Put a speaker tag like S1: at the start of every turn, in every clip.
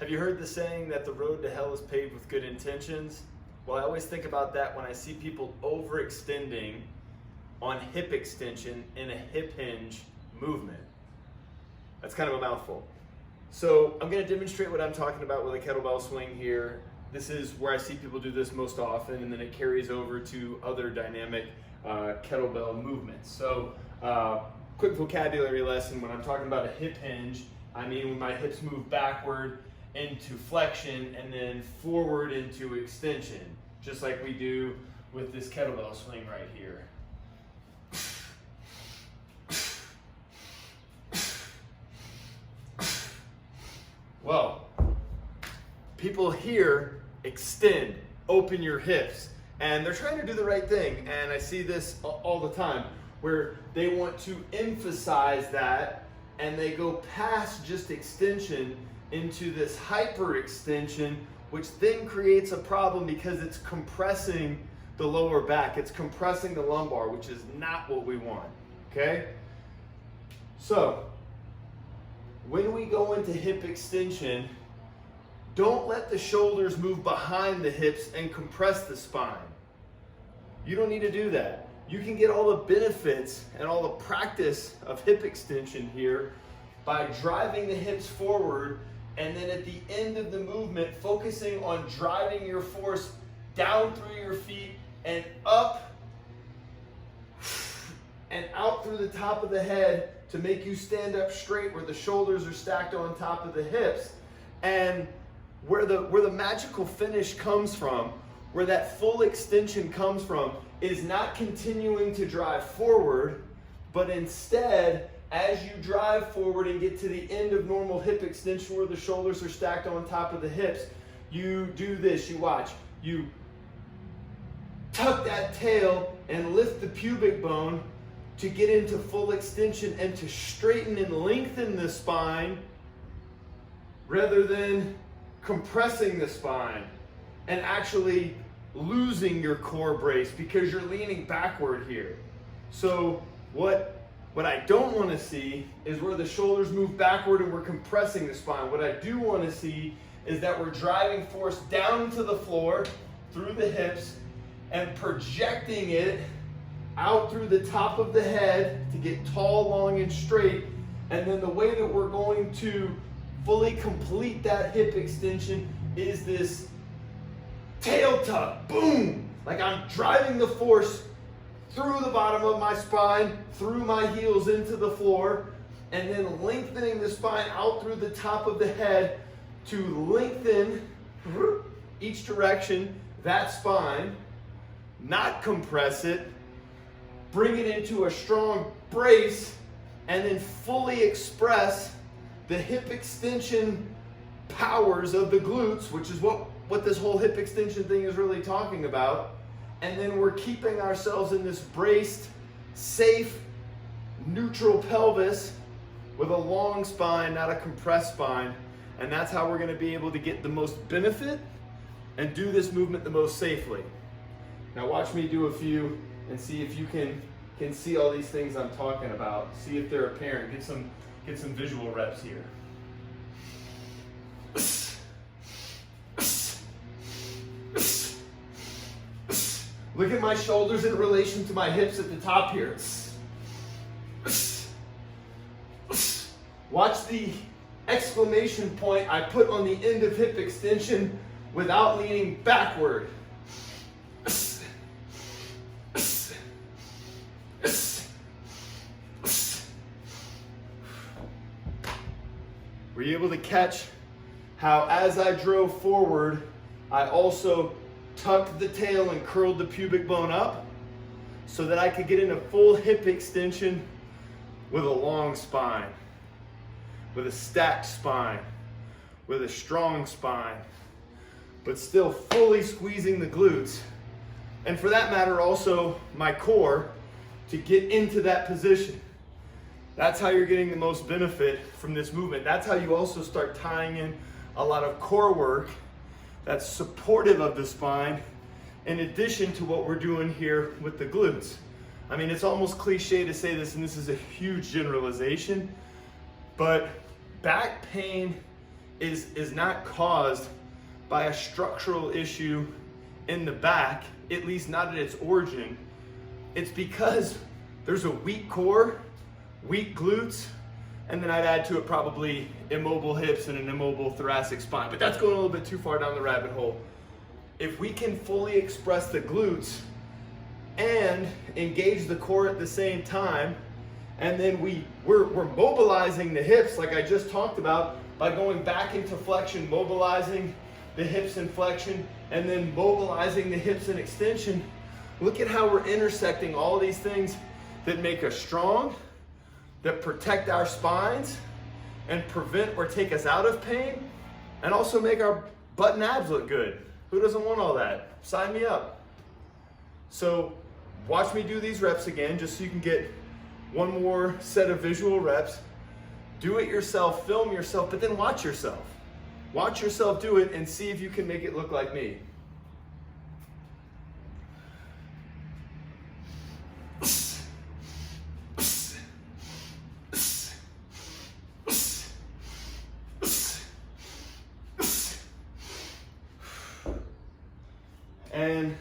S1: Have you heard the saying that the road to hell is paved with good intentions? Well, I always think about that when I see people overextending on hip extension in a hip hinge movement. That's kind of a mouthful. So I'm going to demonstrate what I'm talking about with a kettlebell swing here. This is where I see people do this most often, and then it carries over to other dynamic kettlebell movements. So quick vocabulary lesson: when I'm talking about a hip hinge, I mean when my hips move backward into flexion and then forward into extension, just like we do with this kettlebell swing right here. Well, people here extend, open your hips, and they're trying to do the right thing, and I see this all the time where they want to emphasize that and they go past just extension into this hyperextension, which then creates a problem because it's compressing the lower back, it's compressing the lumbar, which is not what we want, okay? So, when we go into hip extension, don't let the shoulders move behind the hips and compress the spine. You don't need to do that. You can get all the benefits and all the practice of hip extension here by driving the hips forward, and then at the end of the movement, focusing on driving your force down through your feet and up and out through the top of the head to make you stand up straight where the shoulders are stacked on top of the hips. And where the magical finish comes from, where that full extension comes from, is not continuing to drive forward, but instead, as you drive forward and get to the end of normal hip extension where the shoulders are stacked on top of the hips, you do this, you watch. You tuck that tail and lift the pubic bone to get into full extension and to straighten and lengthen the spine rather than compressing the spine and actually losing your core brace because you're leaning backward here. So what I don't want to see is where the shoulders move backward and we're compressing the spine. What I do want to see is that we're driving force down to the floor through the hips and projecting it out through the top of the head to get tall, long, and straight. And then the way that we're going to fully complete that hip extension is this tail tuck, boom! Like I'm driving the force through the bottom of my spine, through my heels into the floor, and then lengthening the spine out through the top of the head to lengthen each direction that spine, not compress it, bring it into a strong brace, and then fully express the hip extension powers of the glutes, which is what this whole hip extension thing is really talking about. And then we're keeping ourselves in this braced, safe, neutral pelvis with a long spine, not a compressed spine. And that's how we're going to be able to get the most benefit and do this movement the most safely. Now watch me do a few and see if you can see all these things I'm talking about. See if they're apparent. Get some visual reps here. Look at my shoulders in relation to my hips at the top here. Watch the exclamation point I put on the end of hip extension without leaning backward. Were you able to catch how as I drove forward, I also tucked the tail and curled the pubic bone up so that I could get into full hip extension with a long spine, with a stacked spine, with a strong spine, but still fully squeezing the glutes, and for that matter also my core, to get into that position. That's how you're getting the most benefit from this movement. That's how you also start tying in a lot of core work that's supportive of the spine, in addition to what we're doing here with the glutes. I mean, it's almost cliche to say this, and this is a huge generalization, but back pain is not caused by a structural issue in the back, at least not at its origin. It's because there's a weak core, weak glutes, and then I'd add to it probably immobile hips and an immobile thoracic spine, but that's going a little bit too far down the rabbit hole. If we can fully express the glutes and engage the core at the same time, and then we're mobilizing the hips like I just talked about by going back into flexion, mobilizing the hips in flexion, and then mobilizing the hips in extension. Look at how we're intersecting all these things that make us strong, that protect our spines and prevent or take us out of pain, and also make our butt and abs look good. Who doesn't want all that? Sign me up. So watch me do these reps again, just so you can get one more set of visual reps. Do it yourself, film yourself, but then watch yourself. Watch yourself do it and see if you can make it look like me. And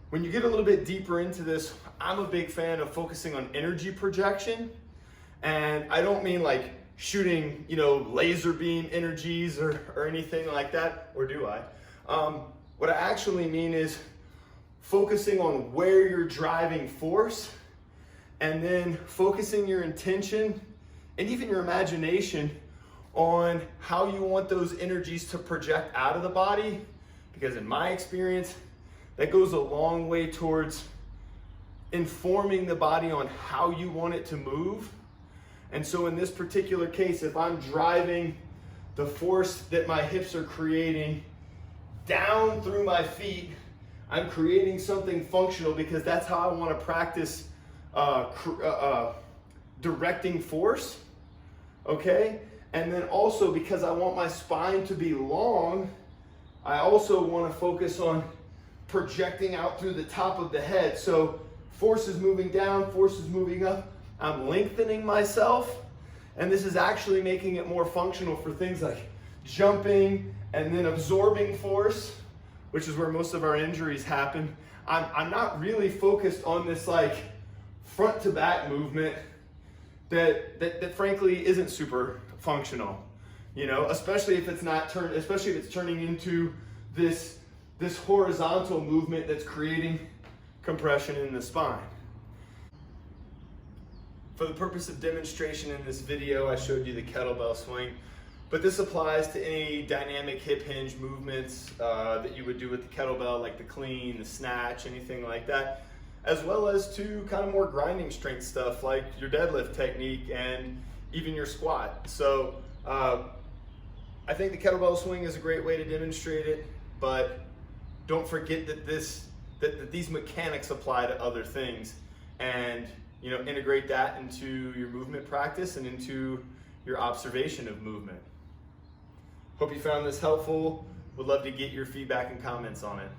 S1: when you get a little bit deeper into this, I'm a big fan of focusing on energy projection. And I don't mean like shooting, laser beam energies or anything like that, or do I? What I actually mean is focusing on where you're driving force, and then focusing your intention and even your imagination on how you want those energies to project out of the body. Because in my experience, that goes a long way towards informing the body on how you want it to move. And so in this particular case, if I'm driving the force that my hips are creating down through my feet, I'm creating something functional because that's how I want to practice directing force, okay? And then also because I want my spine to be long, I also want to focus on projecting out through the top of the head. So force is moving down, force is moving up. I'm lengthening myself, and this is actually making it more functional for things like jumping and then absorbing force, which is where most of our injuries happen. I'm not really focused on this like front to back movement that frankly isn't super functional. Especially if it's turning into this horizontal movement that's creating compression in the spine. For the purpose of demonstration in this video, I showed you the kettlebell swing, but this applies to any dynamic hip hinge movements that you would do with the kettlebell, like the clean, the snatch, anything like that, as well as to kind of more grinding strength stuff like your deadlift technique and even your squat. So I think the kettlebell swing is a great way to demonstrate it, but don't forget that these mechanics apply to other things, and integrate that into your movement practice and into your observation of movement. Hope you found this helpful. Would love to get your feedback and comments on it.